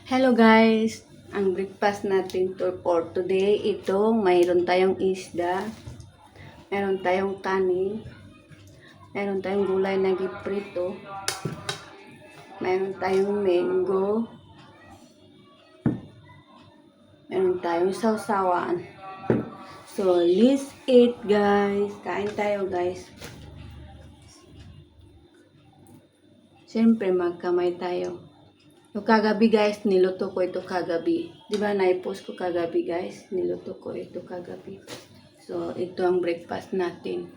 Hello guys! Ang breakfast natin for today, ito, mayroon tayong isda, mayroon tayong kanin, mayroon tayong gulay na giprito, mayroon tayong mango, mayroon tayong sawsawan. So, let's eat guys! Kain tayo guys! Siyempre, magkamay tayo. So, kagabi guys, niluto ko ito kagabi. Diba, naipost ko kagabi guys? Niluto ko ito kagabi. So, ito ang breakfast natin.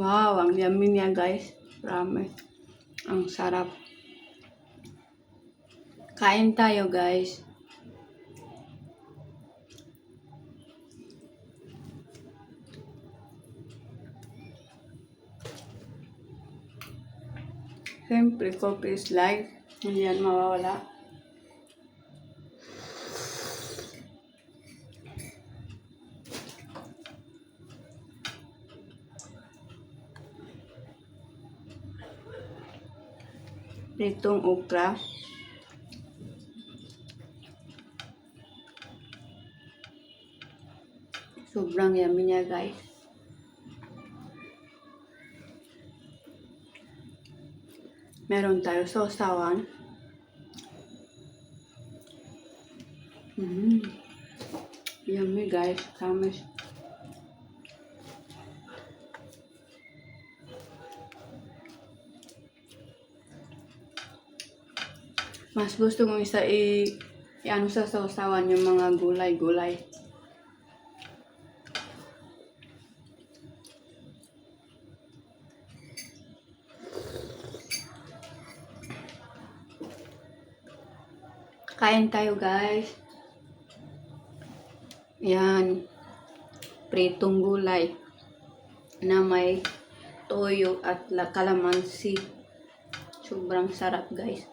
Wow, ang yummy niya guys. Promise. Ang sarap. Kain tayo guys. Siyempre, coffee is life. Hindi yan mawawala. Itong okra. Sobrang yummy niya guys. Meron tayo sausawan. Yummy guys. Promise. Mas gusto kong i-ano sa sausawan yung mga gulay-gulay. Kain tayo guys. Yan. Pritong gulay na may toyo at kalamansi. Sobrang sarap guys.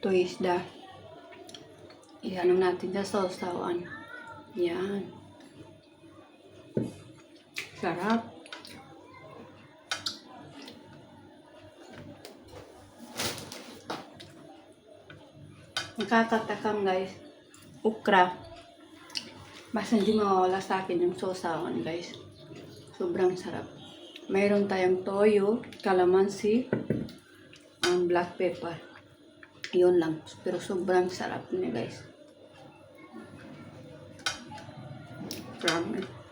Ito isda. Iano natin sa sausawan. Yan. Sarap. Nakakatakam guys. Okra. Basta hindi mawawala sa akin yung sausawan guys. Sobrang sarap. Mayroon tayong toyo, kalamansi, ang black pepper. Yun lang. Pero sobrang sarap niya guys. Promise.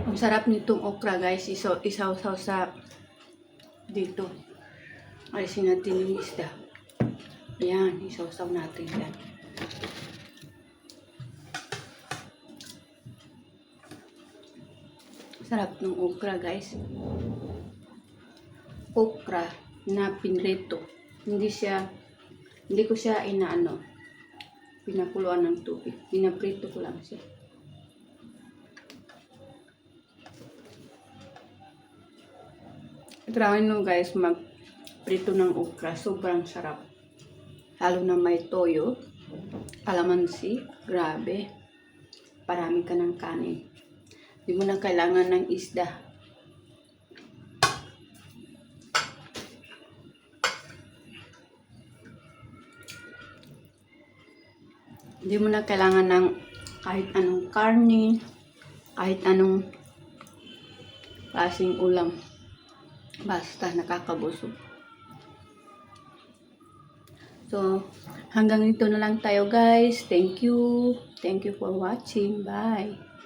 Ang sarap nitong okra guys, isaw-saw sa dito. Alisin natin yung isda. Ayan, isaw-saw natin yan. Sarap ng okra guys. Okra na pinrito. Hindi ko siya pinakuluan ng tubig. Pinaprito ko lang siya. Try nyo guys magprito ng okra. Sobrang sarap. Lalo na may toyo, kalamansi, grabe. Parami ka ng kanin. Hindi mo na kailangan ng isda. Hindi mo na kailangan ng kahit anong karne, kahit anong klaseng ulam. Basta nakakabusog. So, hanggang dito na lang tayo guys. Thank you. Thank you for watching. Bye.